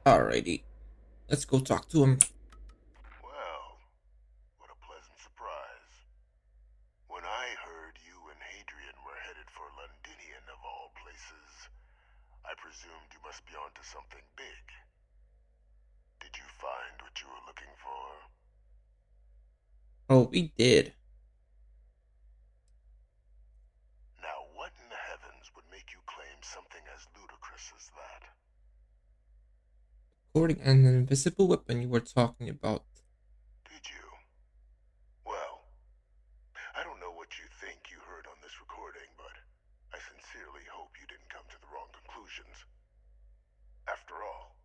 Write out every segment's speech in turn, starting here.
Alrighty, let's go talk to him. Well, what a pleasant surprise. When I heard you and Hadrian were headed for Londinian of all places, I presumed you must be onto something big. Did you find what you were looking for? Oh, we did. Now, what in the heavens would make you claim something as ludicrous as that? Recording an invisible weapon you were talking about. Did you? Well, I don't know what you think you heard on this recording, but I sincerely hope you didn't come to the wrong conclusions. After all,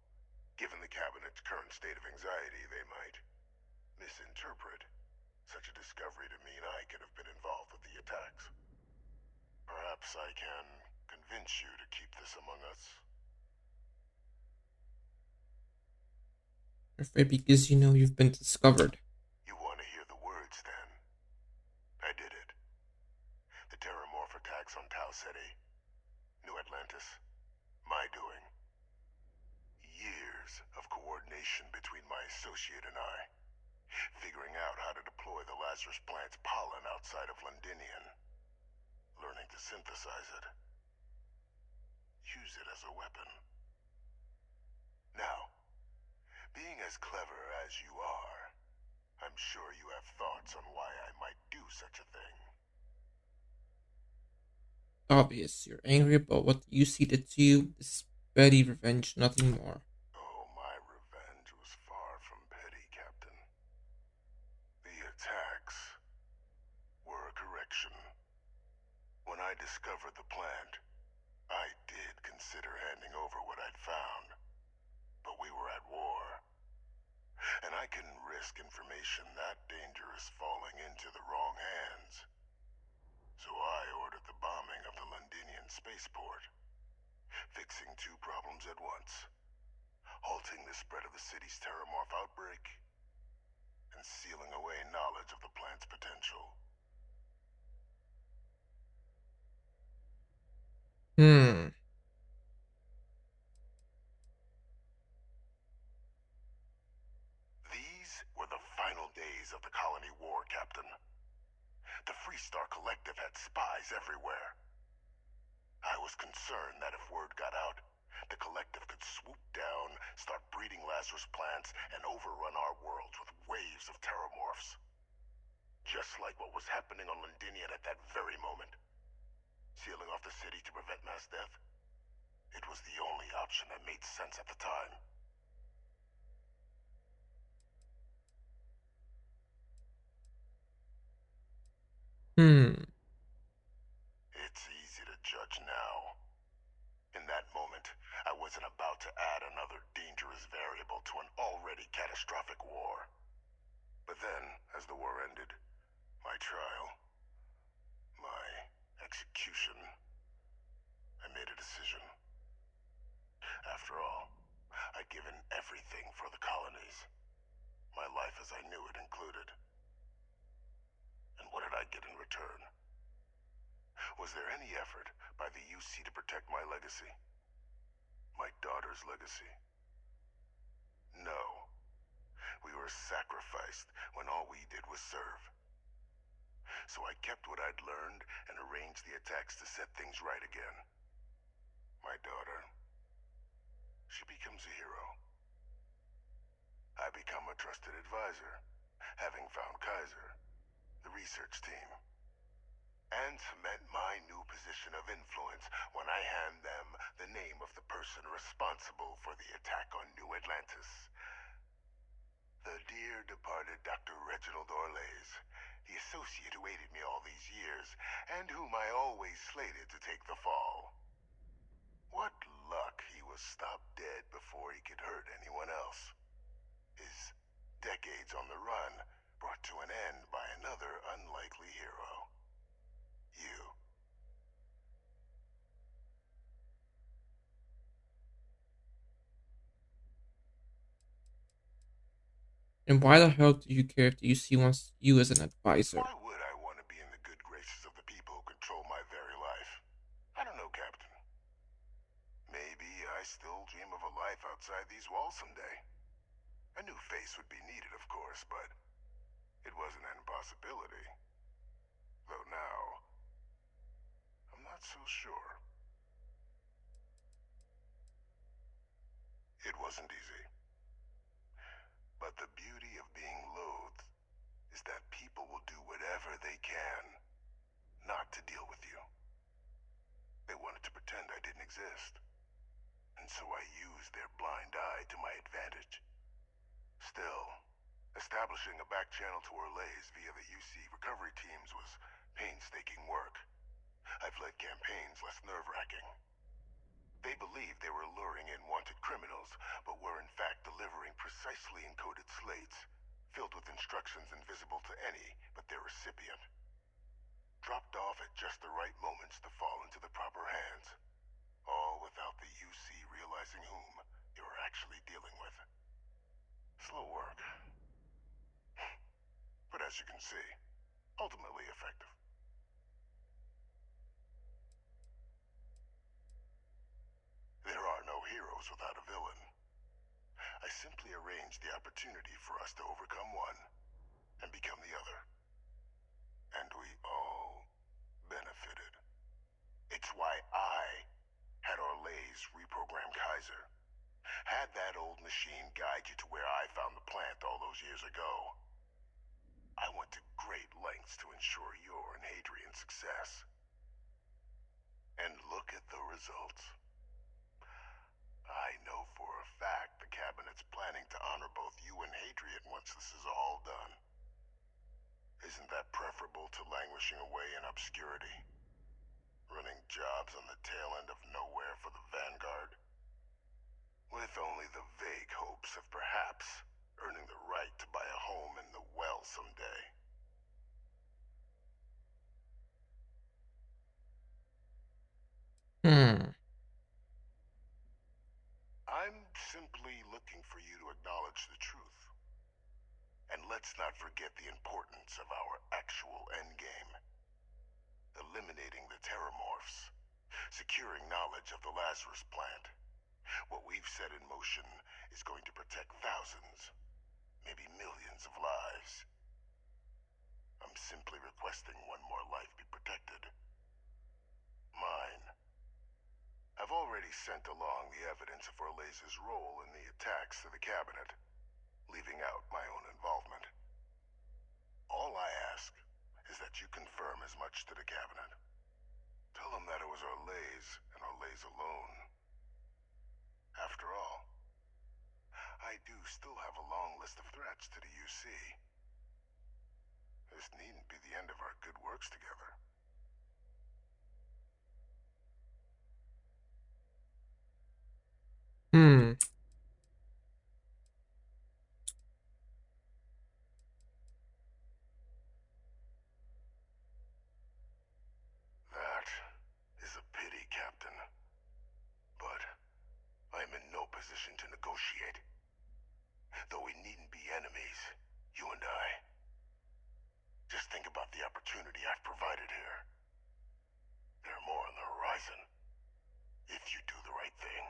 given the Cabinet's current state of anxiety, they might misinterpret such a discovery to mean I could have been involved with the attacks. Perhaps I can convince you to keep this among us. You're afraid because you know you've been discovered. You want to hear the words then? I did it. The Terramorph attacks on Tau Ceti, New Atlantis, my doing. Years of coordination between my associate and I, figuring out how to deploy the Lazarus plant's pollen outside of Londinian, learning to synthesize it, use it as a weapon. Now, being as clever as you are, I'm sure you have thoughts on why I might do such a thing. Obvious, you're angry about what you see did to you. This is petty revenge, nothing more. Oh, my revenge was far from petty, Captain. The attacks were a correction. When I discovered the plant, I did consider handing over what I'd found. But we were at war, and I couldn't risk information that dangerous falling into the wrong hands. So I ordered the bombing of the Londinian spaceport, fixing two problems at once: halting the spread of the city's Terramorph outbreak, and sealing away knowledge of the plant's potential. Hmm. These were the final days of the colony war, Captain. The Freestar Collective had spies everywhere. I was concerned that if word got out, the Collective could swoop down, start breeding Lazarus plants, and overrun our worlds with waves of terramorphs. Just like what was happening on Londinian at that very moment. Sealing off the city to prevent mass death? It was the only option that made sense at the time. Hmm. It's easy to judge now. In that moment, I wasn't about to add another dangerous variable to an already catastrophic war. But then, as the war ended, my trial, my execution, I made a decision. After all, I'd given everything for the colonies. My life as I knew it included. And what did I get in return? Was there any effort by the UC to protect my legacy? My daughter's legacy? No. We were sacrificed when all we did was serve. So I kept what I'd learned and arranged the attacks to set things right again. My daughter, she becomes a hero. I become a trusted advisor, having found Kaiser, the research team, and cement my new position of influence when I hand them the name of the person responsible for the attack on New Atlantis. The dear departed Dr. Reginald Orlays, the associate who aided me all these years, and whom I always slated to take the fall. What luck he was stopped dead before he could hurt anyone else. His decades on the run brought to an end by another unlikely hero. You. And why the hell do you care if the UC wants you as an advisor? Why would I want to be in the good graces of the people who control my very life? I don't know, Captain. Maybe I still dream of a life outside these walls someday. A new face would be needed, of course, but it wasn't an impossibility. Though now, I'm not so sure. It wasn't easy. But the beauty of being loathed is that people will do whatever they can not to deal with you. They wanted to pretend I didn't exist. And so I used their blind eye to my advantage. Still, establishing a back channel to Orlays via the UC recovery teams was painstaking work. I've led campaigns less nerve-wracking. They believed they were luring in wanted criminals, but were in fact delivering precisely encoded slates, filled with instructions invisible to any but their recipient. Dropped off at just the right moments to fall into the proper hands. All without the UC realizing whom you were actually dealing with. Slow work. But as you can see, ultimately effective. There are no heroes without a villain. I simply arranged the opportunity for us to overcome one and become the other. And we all benefited. It's why I had Orlays reprogram Kaiser. Had that old machine guide you to where I found the plant all those years ago. I went to great lengths to ensure your and Hadrian's success. And look at the results. I know for a fact the Cabinet's planning to honor both you and Hadrian once this is all done. Isn't that preferable to languishing away in obscurity? Running jobs on the tail end of nowhere for the Vanguard? With only the vague hopes of perhaps earning the right to buy a home in the well someday. Hmm. I'm simply looking for you to acknowledge the truth. And let's not forget the importance of our actual endgame. Eliminating the Terramorphs. Securing knowledge of the Lazarus plant. What we've set in motion is going to protect thousands, maybe millions of lives. I'm simply requesting one more life be protected. Mine. I've already sent along the evidence of Orlays' role in the attacks to the Cabinet, leaving out my own involvement. All I ask is that you confirm as much to the Cabinet. Tell them that it was Orlays and Orlays alone. After all, I do still have a long list of threats to the UC. This needn't be the end of our good works together. Hmm. That is a pity, Captain. But I'm in no position to negotiate. Though we needn't be enemies, you and I. Just think about the opportunity I've provided here. There are more on the horizon. If you do the right thing.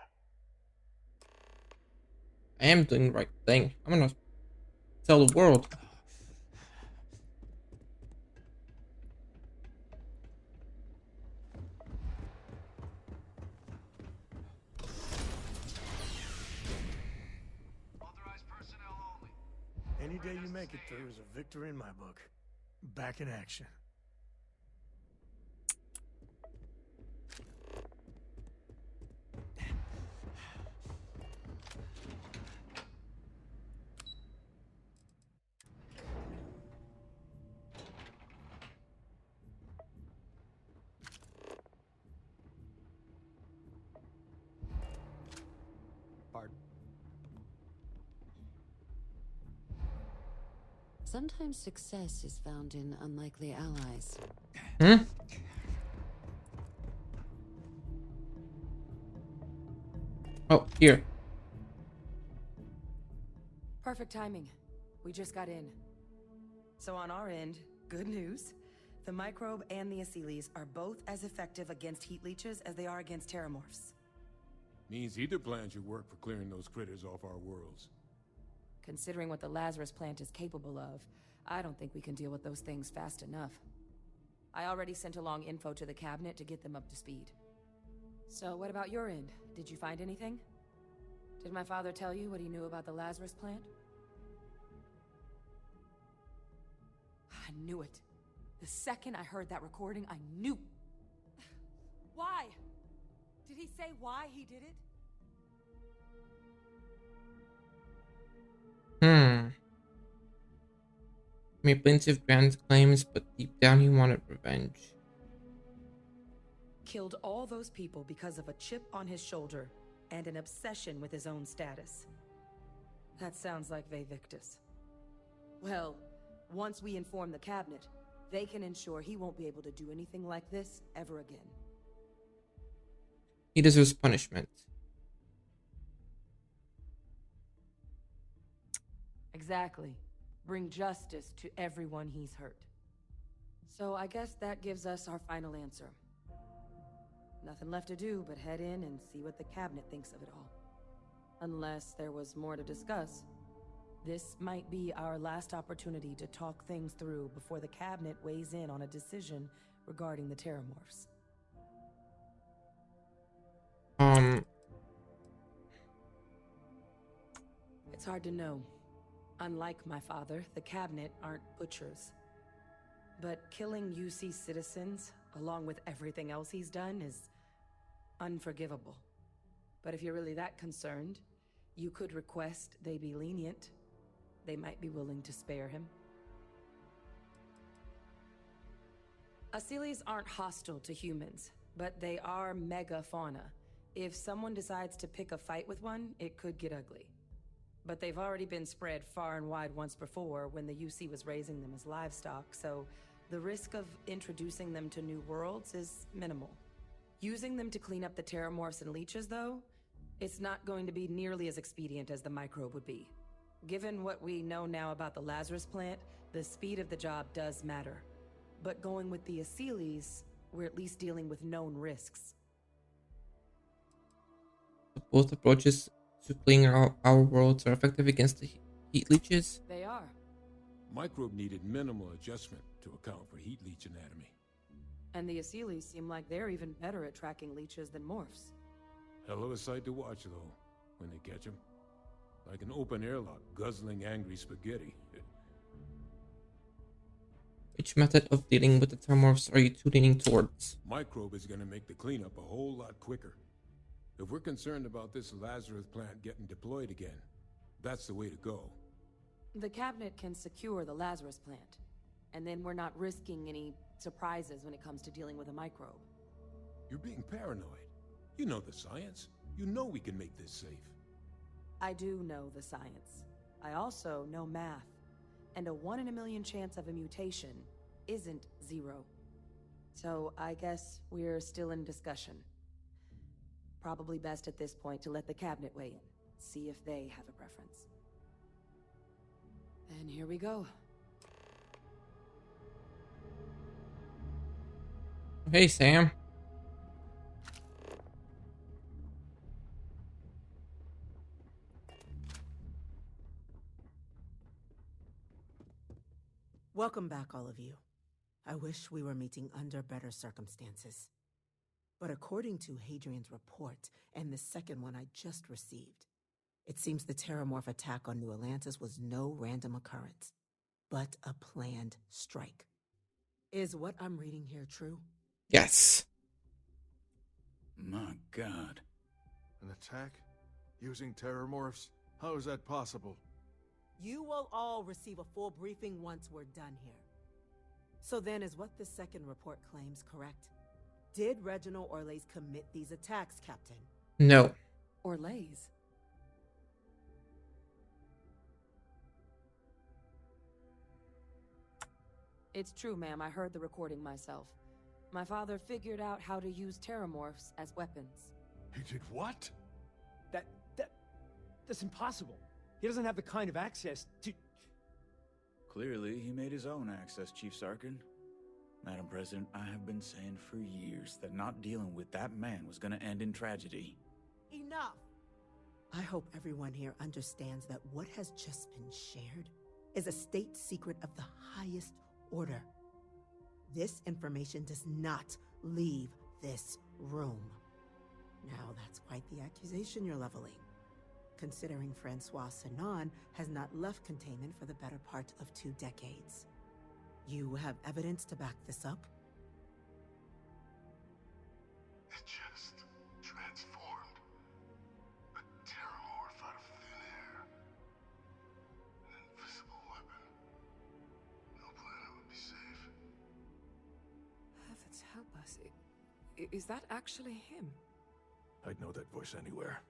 I am doing the right thing. I'm gonna tell the world. Authorized personnel only. Any day you make it through is a victory in my book. Back in action. Pardon? Sometimes success is found in unlikely allies. Hmm? Oh, here. Perfect timing. We just got in. So on our end, good news. The microbe and the Aciles are both as effective against heat leeches as they are against terramorphs. Means either plan should work for clearing those critters off our worlds. Considering what the Lazarus plant is capable of, I don't think we can deal with those things fast enough. I already sent along info to the cabinet to get them up to speed. So what about your end? Did you find anything? Did my father tell you what he knew about the Lazarus plant? I knew it. The second I heard that recording, I knew. Why? Did he say why he did it? Made plenty of grand claims, but deep down he wanted revenge. Killed all those people because of a chip on his shoulder and an obsession with his own status. That sounds like Vivictus. Well, once we inform the cabinet, they can ensure he won't be able to do anything like this ever again. He deserves punishment. Exactly. Bring justice to everyone he's hurt. So I guess that gives us our final answer. Nothing left to do but head in and see what the cabinet thinks of it all. Unless there was more to discuss. This might be our last opportunity to talk things through before the cabinet weighs in on a decision regarding the Terramorphs. It's hard to know. Unlike my father, the cabinet aren't butchers. But killing UC citizens, along with everything else he's done, is unforgivable. But if you're really that concerned, you could request they be lenient. They might be willing to spare him. Asylees aren't hostile to humans, but they are megafauna. If someone decides to pick a fight with one, it could get ugly. But they've already been spread far and wide once before when the UC was raising them as livestock, so the risk of introducing them to new worlds is minimal. Using them to clean up the Terramorphs and leeches, though, it's not going to be nearly as expedient as the microbe would be. Given what we know now about the Lazarus plant, the speed of the job does matter. But going with the Asylees, we're at least dealing with known risks. Both approaches to cleaning our worlds are effective against the heat leeches. They are. Microbe needed minimal adjustment to account for heat leech anatomy. And the Asylees seem like they're even better at tracking leeches than morphs. Hell of a sight to watch, though, when they catch them. Like an open airlock guzzling angry spaghetti. Which method of dealing with the Terramorphs are you two leaning towards? Microbe is going to make the cleanup a whole lot quicker. If we're concerned about this Lazarus plant getting deployed again, that's the way to go. The cabinet can secure the Lazarus plant, and then we're not risking any surprises when it comes to dealing with a microbe. You're being paranoid. You know the science. You know we can make this safe. I do know the science. I also know math. And a 1 in a million chance of a mutation isn't 0. So I guess we're still in discussion. Probably best at this point to let the cabinet weigh in, see if they have a preference. And here we go. Hey, Sam. Welcome back, all of you. I wish we were meeting under better circumstances. But according to Hadrian's report, and the second one I just received, it seems the Terramorph attack on New Atlantis was no random occurrence, but a planned strike. Is what I'm reading here true? Yes. My God. An attack? Using Terramorphs? How is that possible? You will all receive a full briefing once we're done here. So then, is what the second report claims correct? Did Reginald Orlays commit these attacks, Captain? No. Orlays? It's true, ma'am. I heard the recording myself. My father figured out how to use Terramorphs as weapons. He did what? That's impossible. He doesn't have the kind of access to... Clearly, he made his own access, Chief Sarkin. Madam President, I have been saying for years that not dealing with that man was going to end in tragedy. enough! I hope everyone here understands that what has just been shared is a state secret of the highest order. This information does not leave this room. Now, that's quite the accusation you're leveling, considering Francois Sinon has not left containment for the better part of 2 decades. You have evidence to back this up? It just transformed. A terramorph out of thin air. An invisible weapon. No planet would be safe. Heavens help us. Is that actually him? I'd know that voice anywhere.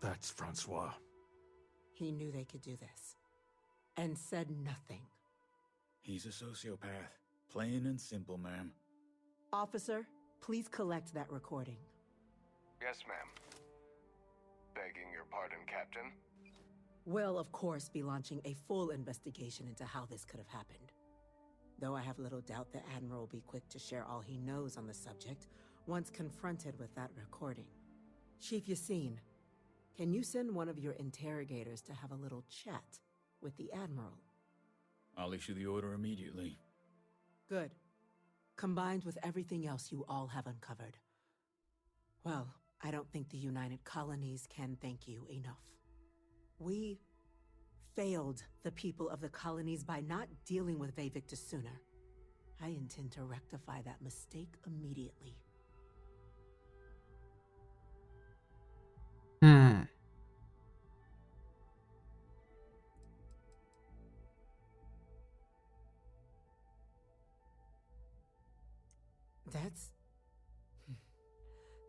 That's Francois. He knew they could do this, and said nothing. He's a sociopath. Plain and simple, ma'am. Officer, please collect that recording. Yes, ma'am. Begging your pardon, Captain? We'll, of course, be launching a full investigation into how this could have happened. Though I have little doubt the Admiral will be quick to share all he knows on the subject once confronted with that recording. Chief Yassine, can you send one of your interrogators to have a little chat with the Admiral? I'll issue the order immediately. Good. Combined with everything else you all have uncovered. Well, I don't think the United Colonies can thank you enough. We failed the people of the colonies by not dealing with Vevictus sooner. I intend to rectify that mistake immediately.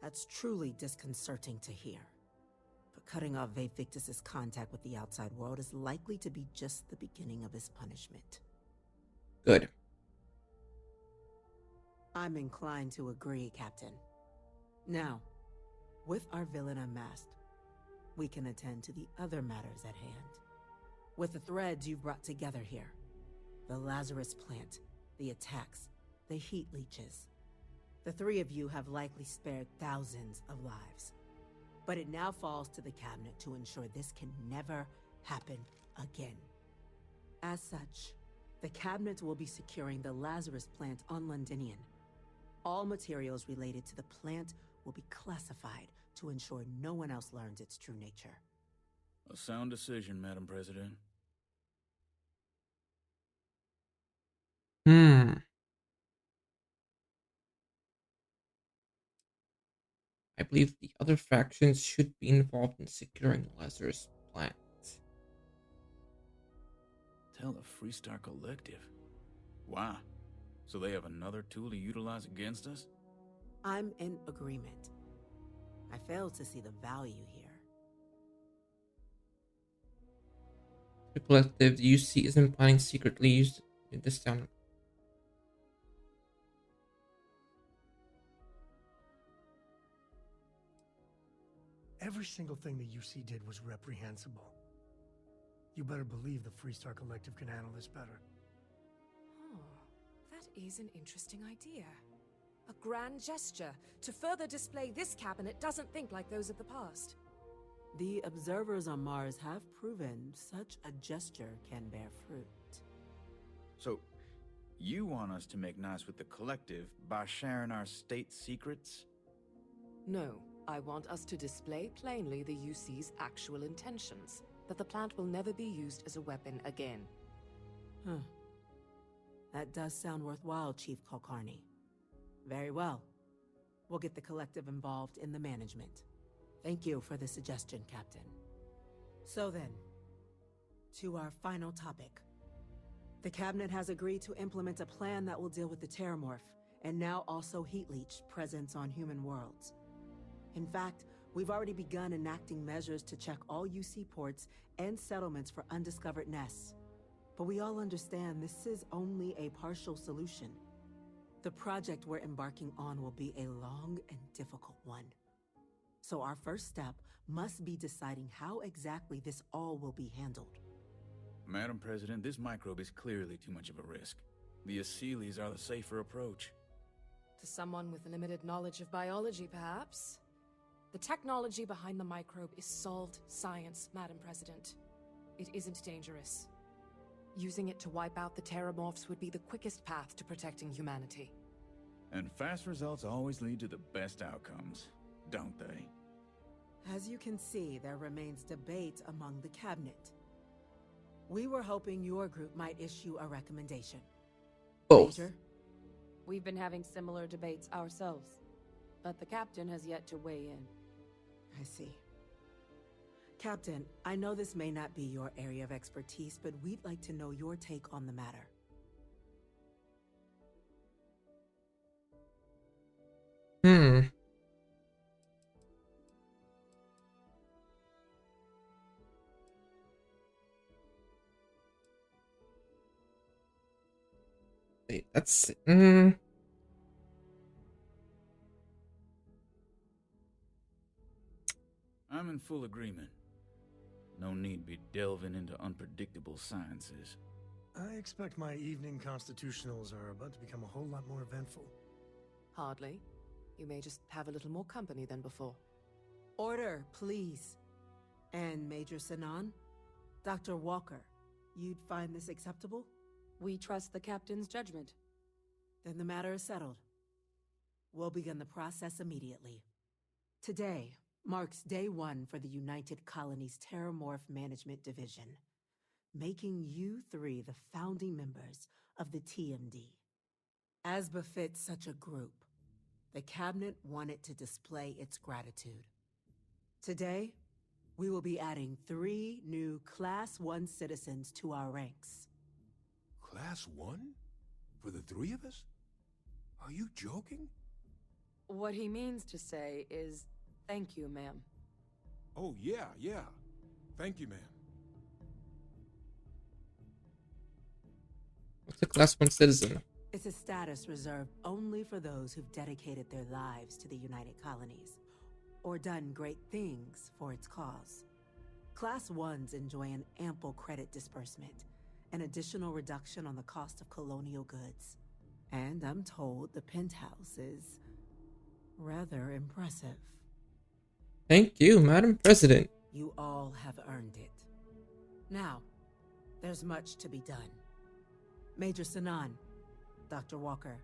That's truly disconcerting to hear. But cutting off Vevictus's contact with the outside world is likely to be just the beginning of his punishment. Good. I'm inclined to agree, Captain. Now, with our villain unmasked, we can attend to the other matters at hand. With the threads you've brought together here, the Lazarus plant, the attacks, the heat leeches, the 3 of you have likely spared thousands of lives. But it now falls to the Cabinet to ensure this can never happen again. As such, the Cabinet will be securing the Lazarus plant on Londinian. All materials related to the plant will be classified to ensure no one else learns its true nature. A sound decision, Madam President. I believe the other factions should be involved in securing Lazarus' plant. Tell the Freestar Collective. Wow. So they have another tool to utilize against us? I'm in agreement. I fail to see the value here. The collective, the UC isn't planning secretly use this town. Every single thing the UC did was reprehensible. You better believe the Freestar Collective can handle this better. Oh, that is an interesting idea. A grand gesture to further display this cabinet doesn't think like those of the past. The observers on Mars have proven such a gesture can bear fruit. So, you want us to make nice with the Collective by sharing our state secrets? No, I want us to display plainly the UC's actual intentions, that the plant will never be used as a weapon again. That does sound worthwhile, Chief Kulkarni. Very well. We'll get the Collective involved in the management. Thank you for the suggestion, Captain. So then, to our final topic. The Cabinet has agreed to implement a plan that will deal with the Terramorph, and now also Heat Leech presence on human worlds. In fact, we've already begun enacting measures to check all UC ports and settlements for undiscovered nests. But we all understand this is only a partial solution. The project we're embarking on will be a long and difficult one. So our first step must be deciding how exactly this all will be handled. Madam President, this microbe is clearly too much of a risk. The Aseles are the safer approach. To someone with limited knowledge of biology, perhaps? The technology behind the microbe is solved science, Madam President. It isn't dangerous. Using it to wipe out the Terramorphs would be the quickest path to protecting humanity. And fast results always lead to the best outcomes, don't they? As you can see, there remains debate among the cabinet. We were hoping your group might issue a recommendation. Both. Major? We've been having similar debates ourselves, but the captain has yet to weigh in. I see. Captain, I know this may not be your area of expertise, but we'd like to know your take on the matter. Wait, that's I'm in full agreement. No need be delving into unpredictable sciences. I expect my evening constitutionals are about to become a whole lot more eventful. Hardly. You may just have a little more company than before. Order, please. And Major Sinan? Dr. Walker, you'd find this acceptable? We trust the captain's judgment. Then the matter is settled. We'll begin the process immediately. Today marks day 1 for the United Colonies Terramorph Management Division, making you 3 the founding members of the TMD. As befits such a group, the Cabinet wanted to display its gratitude. Today, we will be adding 3 new Class 1 citizens to our ranks. Class 1? For the 3 of us? Are you joking? What he means to say is, thank you, ma'am. Oh, yeah. Thank you, ma'am. what's a class 1 citizen? It's a status reserved only for those who've dedicated their lives to the United Colonies, or done great things for its cause. Class 1s enjoy an ample credit disbursement, an additional reduction on the cost of colonial goods. And I'm told the penthouse is rather impressive. Thank you, Madam President. You all have earned it. Now, there's much to be done. Major Sinan, Dr. Walker,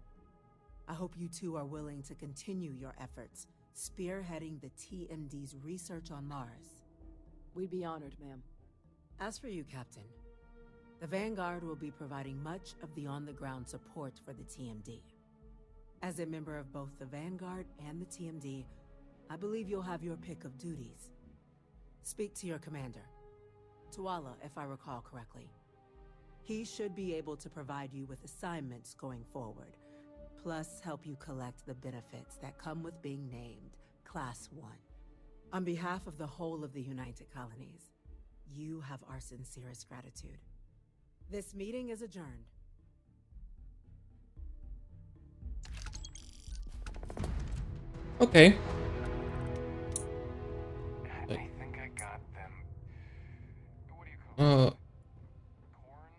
I hope you two are willing to continue your efforts, spearheading the TMD's research on Mars. We'd be honored, ma'am. As for you, Captain, the Vanguard will be providing much of the on-the-ground support for the TMD. As a member of both the Vanguard and the TMD, I believe you'll have your pick of duties. Speak to your commander, Tuala, if I recall correctly. He should be able to provide you with assignments going forward, plus help you collect the benefits that come with being named Class 1. On behalf of the whole of the United Colonies, you have our sincerest gratitude. This meeting is adjourned. Okay. I think I got them. What do you call them? Corns?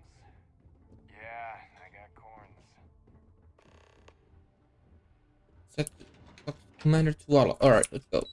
Yeah, I got corns. Set Commander Tuala. Alright, let's go.